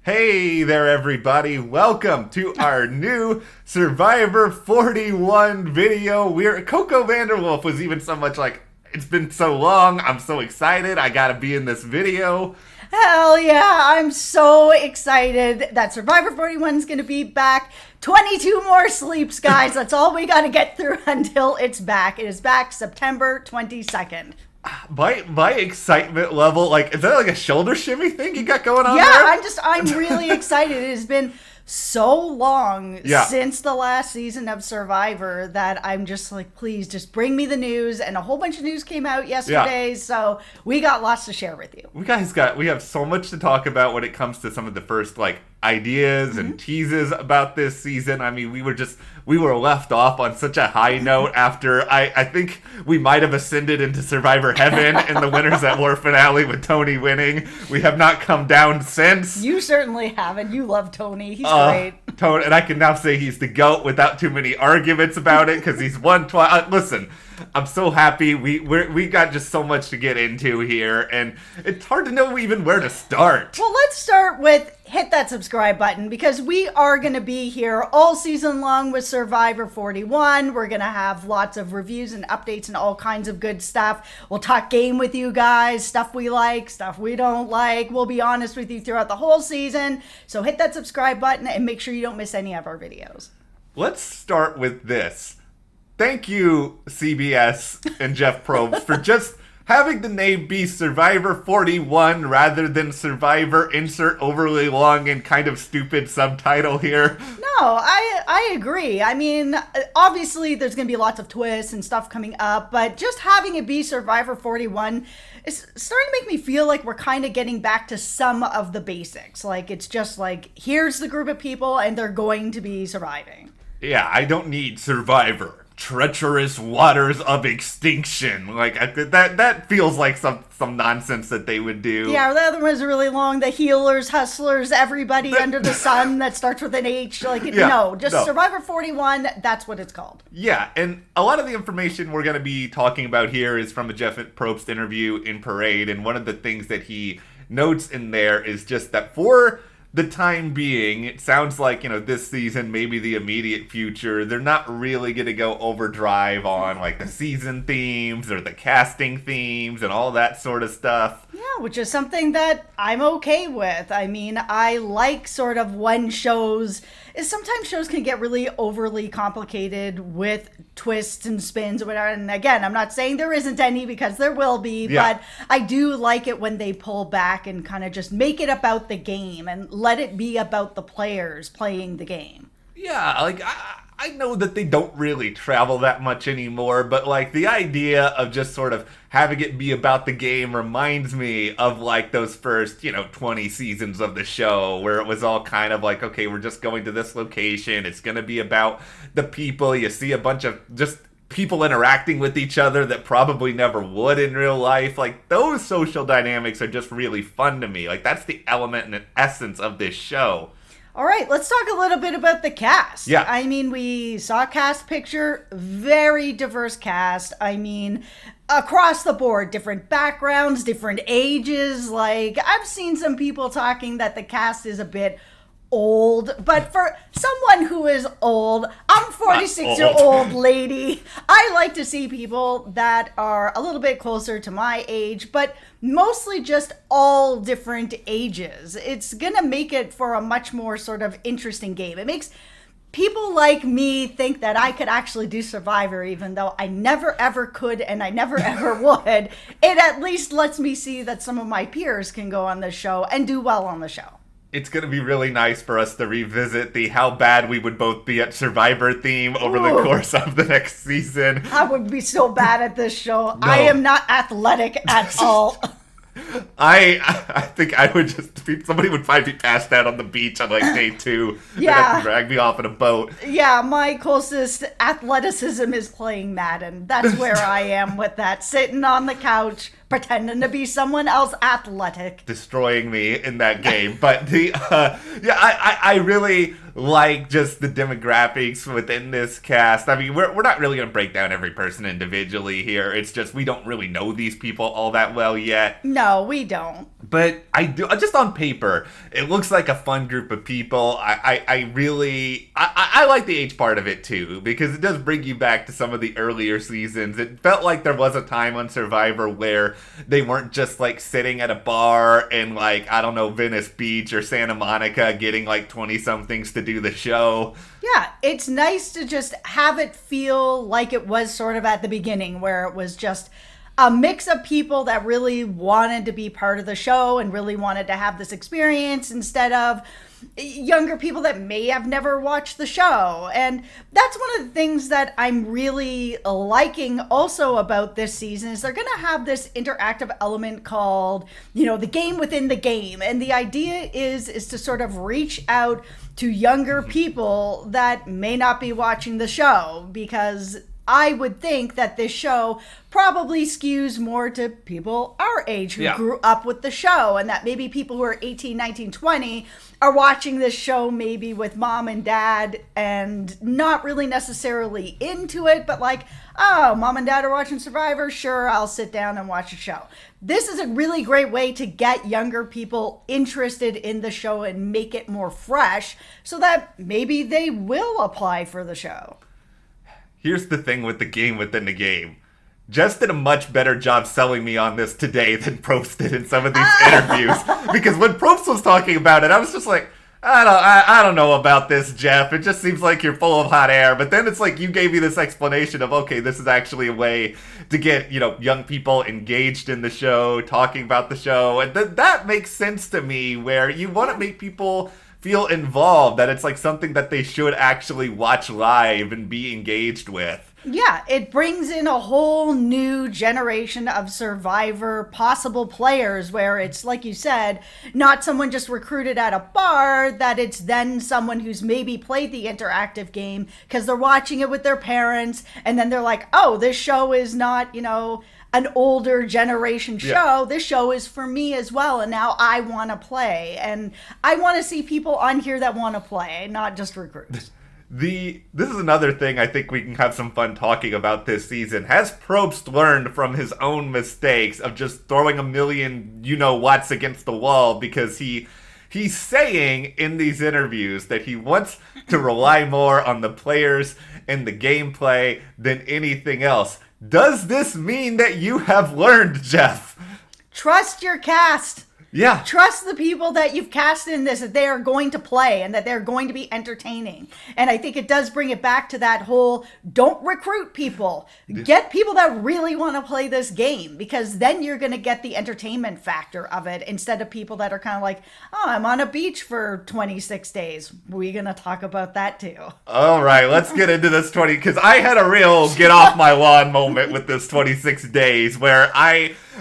Hey there, everybody. Welcome to our new Survivor 41 video. Coco Vanderwolf was even so much like, it's been so long. I'm so excited. I gotta be in this video. Hell yeah, I'm so excited that Survivor 41 is going to be back. 22 more sleeps, guys. That's all we got to get through until it's back. It is back September 22nd. My excitement level, like, is that like a shoulder shimmy thing you got going on Yeah, there? I'm really excited. It has been so long since the last season of Survivor that I'm just like, please just bring me the news. And a whole bunch of news came out yesterday, so we got lots to share with you. We have so much to talk about when it comes to some of the first ideas and teases about this season. I mean, we were left off on such a high note after I think we might have ascended into Survivor Heaven in the Winners at War finale with Tony winning. We have not come down since. You certainly haven't. You love Tony. He's great. Tony, and I can now say he's the GOAT without too many arguments about it because he's won twice. Listen, I'm so happy. We got just so much to get into here, and it's hard to know even where to start. Well, let's start with hit that subscribe button because we are going to be here all season long with Survivor 41. We're going to have lots of reviews and updates and all kinds of good stuff. We'll talk game with you guys, stuff we like, stuff we don't like. We'll be honest with you throughout the whole season. So hit that subscribe button and make sure you don't miss any of our videos. Let's start with this. Thank you, CBS and Jeff Probst, for just having the name be Survivor 41 rather than Survivor insert overly long and kind of stupid subtitle here. No, I agree. I mean, obviously there's going to be lots of twists and stuff coming up, but just having it be Survivor 41 is starting to make me feel like we're kind of getting back to some of the basics. Like, it's just like, here's the group of people and they're going to be surviving. Yeah, I don't need Survivor. Treacherous waters of extinction. Like, that feels like some nonsense that they would do. Yeah, the other ones are really long. The healers, hustlers, everybody under the sun that starts with an H. Survivor 41, that's what it's called. Yeah, and a lot of the information we're going to be talking about here is from a Jeff Probst interview in Parade, and one of the things that he notes in there is just that for the time being, it sounds like, this season, maybe the immediate future, they're not really going to go overdrive on, the season themes or the casting themes and all that sort of stuff. Yeah, which is something that I'm okay with. I mean, I like sort of when sometimes shows can get really overly complicated with twists and spins or whatever. And again, I'm not saying there isn't any because there will be, but I do like it when they pull back and kind of just make it about the game and let it be about the players playing the game. Yeah, I know that they don't really travel that much anymore, but the idea of just sort of having it be about the game reminds me of those first, 20 seasons of the show where it was all kind of okay, we're just going to this location. It's going to be about the people. You see a bunch of just people interacting with each other that probably never would in real life. Those social dynamics are just really fun to me. That's the element and essence of this show. All right, let's talk a little bit about the cast. Yeah. I mean, we saw a cast picture, very diverse cast. I mean, across the board, different backgrounds, different ages. I've seen some people talking that the cast is a bit old, but for someone who is old, I'm a 46-year-old lady. I like to see people that are a little bit closer to my age, but mostly just all different ages. It's gonna make it for a much more sort of interesting game. It makes people like me think that I could actually do Survivor, even though I never ever could and I never ever would. It at least lets me see that some of my peers can go on the show and do well on the show. It's going to be really nice for us to revisit the how bad we would both be at Survivor theme over the course of the next season. I would be so bad at this show. No. I am not athletic at all. I think I would somebody would find me passed out on the beach on day 2. Yeah. They'd have to drag me off in a boat. Yeah, my closest athleticism is playing Madden. That's where I am with that. Sitting on the couch, pretending to be someone else athletic. Destroying me in that game. But I really like just the demographics within this cast. I mean, we're not really going to break down every person individually here. It's just we don't really know these people all that well yet. No, we don't. But I do, just on paper, it looks like a fun group of people. I really, I like the H part of it too, because it does bring you back to some of the earlier seasons. It felt like there was a time on Survivor where they weren't just like sitting at a bar in like, I don't know, Venice Beach or Santa Monica getting like 20 somethings to do the show. Yeah, it's nice to just have it feel like it was sort of at the beginning, where it was just a mix of people that really wanted to be part of the show and really wanted to have this experience, instead of younger people that may have never watched the show. And that's one of the things that I'm really liking also about this season, is they're going to have this interactive element called, the game within the game. And the idea is to sort of reach out to younger people that may not be watching the show, because I would think that this show probably skews more to people our age who grew up with the show, and that maybe people who are 18, 19, 20 are watching this show maybe with mom and dad and not really necessarily into it, but like, oh, mom and dad are watching Survivor, sure, I'll sit down and watch a show. This is a really great way to get younger people interested in the show and make it more fresh so that maybe they will apply for the show. Here's the thing with the game within the game. Jess did a much better job selling me on this today than Probst did in some of these interviews. Because when Probst was talking about it, I was just like, I don't know about this, Jeff. It just seems like you're full of hot air. But then it's like you gave me this explanation of, okay, this is actually a way to get, young people engaged in the show, talking about the show. And that makes sense to me, where you want to make people feel involved, that it's like something that they should actually watch live and be engaged with. Yeah, it brings in a whole new generation of Survivor possible players, where it's, like you said, not someone just recruited at a bar, that it's then someone who's maybe played the interactive game because they're watching it with their parents, and then they're like, oh, this show is not, an older generation show. Yeah. This show is for me as well, and now I want to play. And I want to see people on here that want to play, not just recruits. This is another thing I think we can have some fun talking about this season. Has Probst learned from his own mistakes of just throwing a million you-know-whats against the wall? Because he's saying in these interviews that he wants to rely more on the players and the gameplay than anything else. Does this mean that you have learned, Jeff? Trust your cast. Yeah. Trust the people that you've cast in this, that they are going to play and that they're going to be entertaining. And I think it does bring it back to that whole, don't recruit people. Get people that really want to play this game, because then you're going to get the entertainment factor of it, instead of people that are kind of like, oh, I'm on a beach for 26 days. We're going to talk about that too. All right, let's get into this 20, because I had a real get off my lawn moment with this 26 days where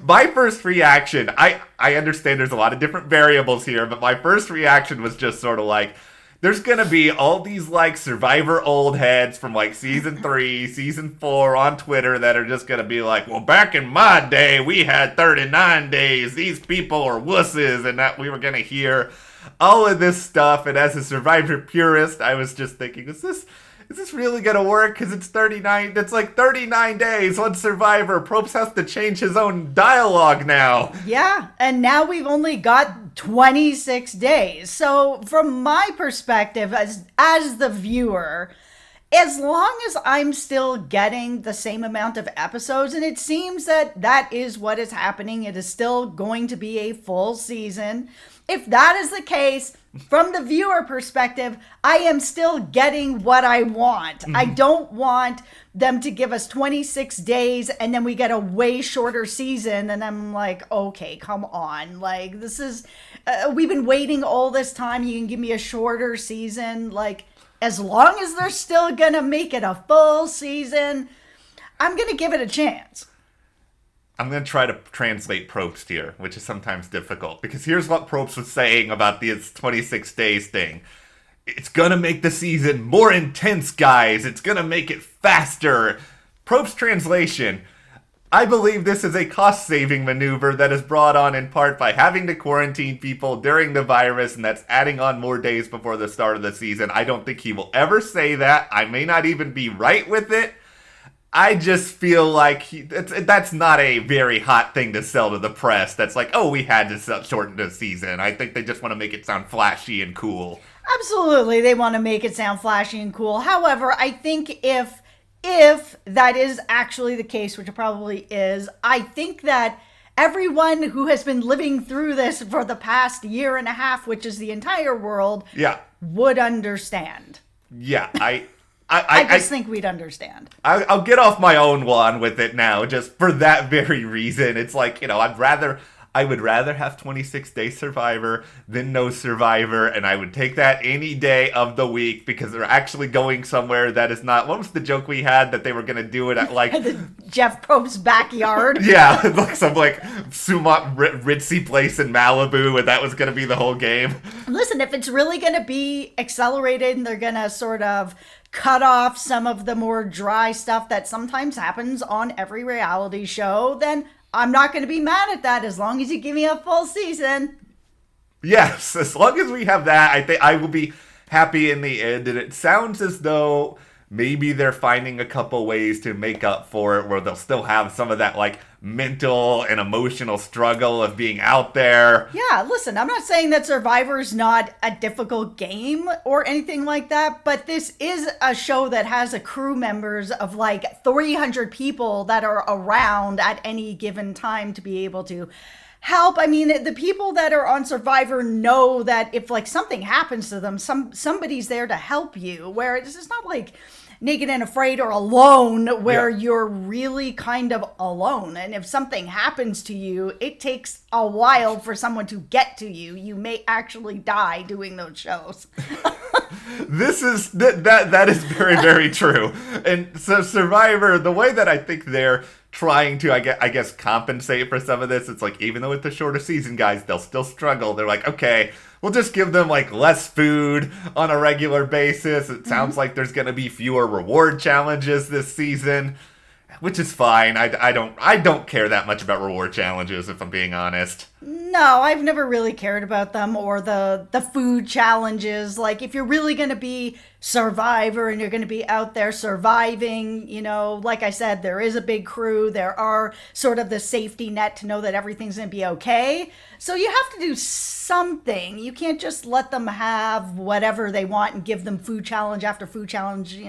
my first reaction, I understand there's a lot of different variables here, but my first reaction was just sort of like, there's gonna be all these like Survivor old heads from like season 3, season 4 on Twitter that are just gonna be like, well, back in my day, we had 39 days. These people are wusses, and that we were gonna hear all of this stuff. And as a Survivor purist, I was just thinking, is this really gonna work? Because it's 39, it's like 39 days on Survivor. Probst has to change his own dialogue now. Yeah, and now we've only got 26 days. So from my perspective, as the viewer, as long as I'm still getting the same amount of episodes, and it seems that is what is happening, it is still going to be a full season. If that is the case, from the viewer perspective, I am still getting what I want. Mm-hmm. I don't want them to give us 26 days and then we get a way shorter season. And I'm like, okay, come on. Like, this is, we've been waiting all this time. You can give me a shorter season. Like, as long as they're still going to make it a full season, I'm going to give it a chance. I'm going to try to translate Probst here, which is sometimes difficult, because here's what Probst was saying about this 26 days thing. It's going to make the season more intense, guys. It's going to make it faster. Probst translation: I believe this is a cost-saving maneuver that is brought on in part by having to quarantine people during the virus, and that's adding on more days before the start of the season. I don't think he will ever say that. I may not even be right with it. I just feel like that's not a very hot thing to sell to the press. That's like, oh, we had to shorten the season. I think they just want to make it sound flashy and cool. Absolutely, they want to make it sound flashy and cool. However, I think if that is actually the case, which it probably is, I think that everyone who has been living through this for the past year and a half, which is the entire world, Yeah. would understand. Yeah, I just think we'd understand. I'll get off my own lawn with it now, just for that very reason. It's like, I would rather have 26-day Survivor than no Survivor, and I would take that any day of the week because they're actually going somewhere that is not. What was the joke we had that they were going to do it at like the Jeff Probst backyard? Yeah, like some sumac ritzy place in Malibu, and that was going to be the whole game. Listen, if it's really going to be accelerated and they're going to sort of cut off some of the more dry stuff that sometimes happens on every reality show, then I'm not going to be mad at that as long as you give me a full season. Yes, as long as we have that, I think I will be happy in the end. And it sounds as though maybe they're finding a couple ways to make up for it, where they'll still have some of that mental and emotional struggle of being out there. Yeah, listen, I'm not saying that Survivor's not a difficult game or anything like that, but this is a show that has a crew members of 300 people that are around at any given time to be able to help. I mean, the people that are on Survivor know that if something happens to them, somebody's there to help you, where it's just not Naked and Afraid or Alone, where you're really kind of alone. And if something happens to you, it takes a while for someone to get to you. You may actually die doing those shows. That is very, very true. And so Survivor, the way that I think they're trying to, I guess, compensate for some of this, it's even though it's a shorter season, guys, they'll still struggle. They're like, okay, we'll just give them less food on a regular basis. It sounds like there's going to be fewer reward challenges this season, which is fine. I don't care that much about reward challenges, if I'm being honest. No, I've never really cared about them or the food challenges. If you're really going to be Survivor and you're going to be out there surviving, like I said, there is a big crew. There are sort of the safety net to know that everything's going to be okay. So you have to do something. You can't just let them have whatever they want and give them food challenge after food challenge,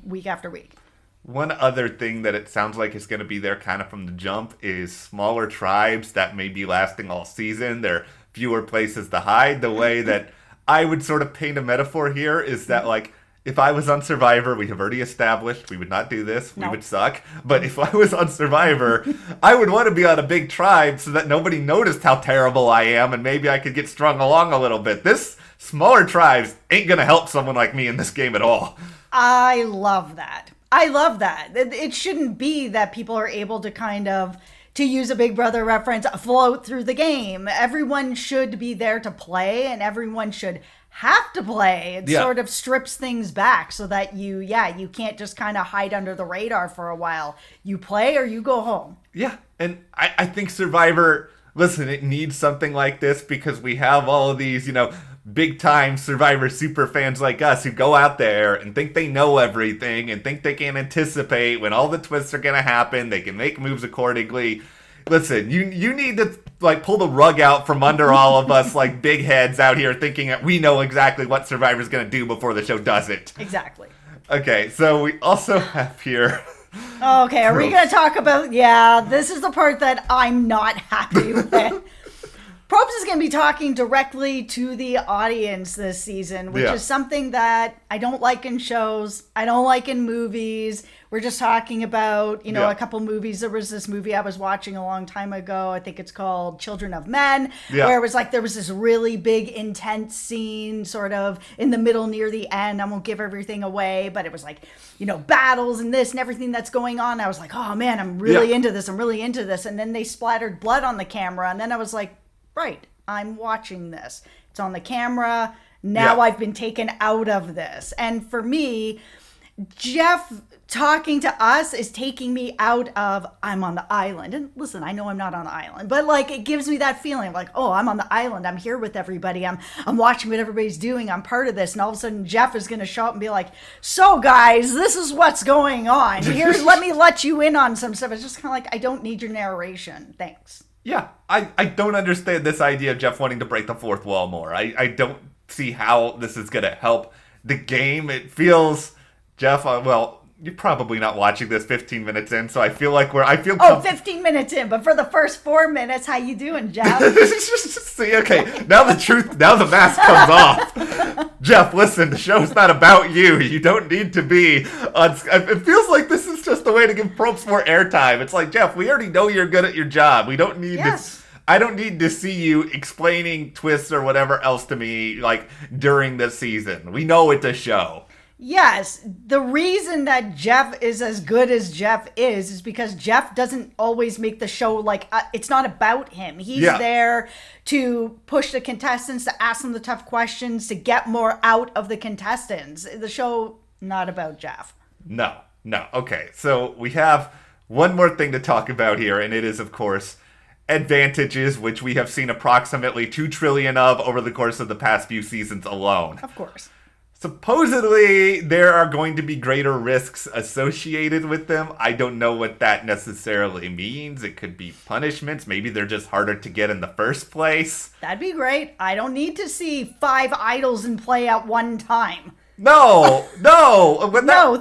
week after week. One other thing that it sounds like is going to be there kind of from the jump is smaller tribes that may be lasting all season. There are fewer places to hide. The way that I would sort of paint a metaphor here is that, if I was on Survivor, we have already established we would not do this. We would suck. But if I was on Survivor, I would want to be on a big tribe so that nobody noticed how terrible I am and maybe I could get strung along a little bit. This smaller tribes ain't going to help someone like me in this game at all. I love that. It shouldn't be that people are able to kind of, to use a Big Brother reference, float through the game. Everyone should be there to play, and everyone should have to play. It sort of strips things back so that you can't just kind of hide under the radar for a while. You play or you go home. Yeah, and I think Survivor, listen, it needs something like this because we have all of these, big-time Survivor super fans like us who go out there and think they know everything and think they can anticipate when all the twists are going to happen. They can make moves accordingly. Listen, you need to pull the rug out from under all of us big heads out here thinking that we know exactly what Survivor's going to do before the show does it. Exactly. Okay, so we also have here... Okay, are we going to talk about... Yeah, this is the part that I'm not happy with. Probst is going to be talking directly to the audience this season, which is something that I don't like in shows. I don't like in movies. We're just talking about, a couple movies. There was this movie I was watching a long time ago. I think it's called Children of Men, where it was there was this really big, intense scene sort of in the middle near the end. I won't give everything away, but it was battles and this and everything that's going on. I was like, oh man, I'm really into this. I'm really into this. And then they splattered blood on the camera. And then I was like, right, I'm watching this. It's on the camera. Now I've been taken out of this. And for me, Jeff talking to us is taking me out of I'm on the island. And listen, I know I'm not on the island, but like it gives me that feeling like, oh, I'm on the island. I'm here with everybody. I'm watching what everybody's doing. I'm part of this. And all of a sudden Jeff is going to show up and be like, so guys, this is what's going on. Here, let me let you in on some stuff. It's just kind of like, I don't need your narration. Thanks. Yeah, I don't understand this idea of Jeff wanting to break the fourth wall more. I don't see how this is going to help the game. It feels, Jeff, well, you're probably not watching this 15 minutes in, so I feel like 15 minutes in, but for the first 4 minutes, how you doing, Jeff? See, okay, now the mask comes off. Jeff, listen, the show's not about you. You don't need to be on. It feels like this is just a way to give Probst more airtime. It's like, Jeff, we already know you're good at your job. We don't need Yes. I don't need to see you explaining twists or whatever else to me, like, during the season. We know it's a show. Yes, the reason that Jeff is as good as Jeff is because Jeff doesn't always make the show like, it's not about him. He's there to push the contestants, to ask them the tough questions, to get more out of the contestants. The show, not about Jeff. No. Okay, so we have one more thing to talk about here, and it is, of course, advantages, which we have seen approximately 2 trillion of over the course of the past few seasons alone. Of course. Supposedly, there are going to be greater risks associated with them. I don't know what that necessarily means. It could be punishments. Maybe they're just harder to get in the first place. That'd be great. I don't need to see 5 idols in play at one time. No.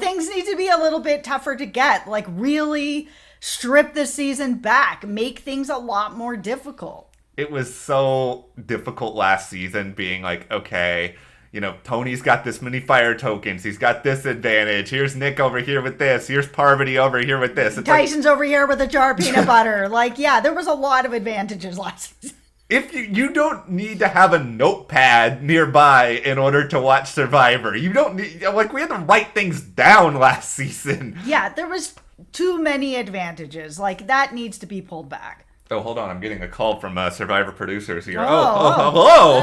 Things need to be a little bit tougher to get. Like, really strip the season back. Make things a lot more difficult. It was so difficult last season being like, okay, you know, Tony's got this many fire tokens. He's got this advantage. Here's Nick over here with this. Here's Parvati over here with this. It's Tyson's over here with a jar of peanut butter. Like, yeah, there was a lot of advantages last season. If you don't need to have a notepad nearby in order to watch Survivor. You don't need, like, we had to write things down last season. Yeah, there was too many advantages. Like, that needs to be pulled back. Oh, hold on. I'm getting a call from Survivor producers here. Oh.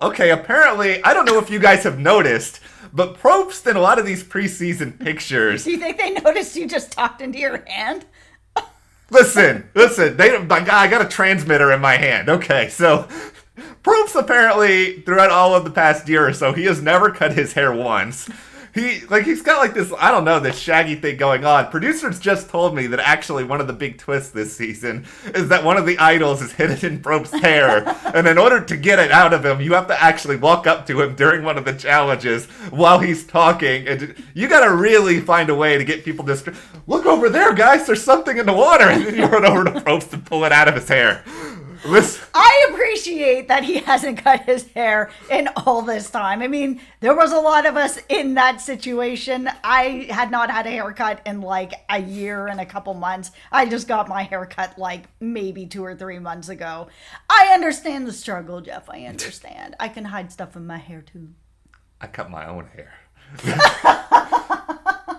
Okay, apparently, I don't know if you guys have noticed, but Probst in a lot of these preseason pictures... Do you think they noticed you just talked into your hand? Listen. I got a transmitter in my hand. Okay, so... Probst apparently, throughout all of the past year or so, he has never cut his hair once. He's got like this, I don't know, this shaggy thing going on. Producers just told me that actually one of the big twists this season is that one of the idols is hidden in Probst's hair. And in order to get it out of him, you have to actually walk up to him during one of the challenges while he's talking. And you gotta really find a way to get people to look over there, guys, there's something in the water. And then you run over to Probst and pull it out of his hair. Listen. I appreciate that he hasn't cut his hair in all this time. I mean, there was a lot of us in that situation. I had not had a haircut in like a year and a couple months. I just got my haircut like maybe 2 or 3 months ago. I understand the struggle, Jeff. I understand. I can hide stuff in my hair too. I cut my own hair.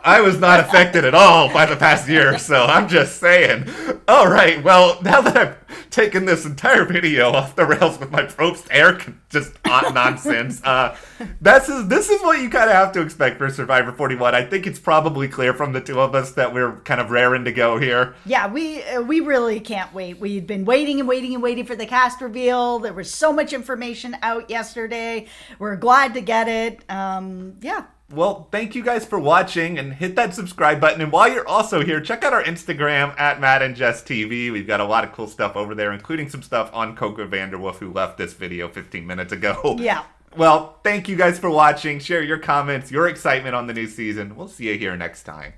I was not affected at all by the past year, so I'm just saying. All right, well, now that I've taken this entire video off the rails with my Probst hair, just nonsense, this is what you kind of have to expect for Survivor 41. I think it's probably clear from the two of us that we're kind of raring to go here. Yeah, we really can't wait. We've been waiting for the cast reveal. There was so much information out yesterday. We're glad to get it. Yeah. Well, thank you guys for watching, and hit that subscribe button. And while you're also here, check out our Instagram at Matt and Jess TV. We've got a lot of cool stuff over there, including some stuff on Coco Vanderwolf, who left this video 15 minutes ago. Yeah. Well, thank you guys for watching. Share your comments, your excitement on the new season. We'll see you here next time.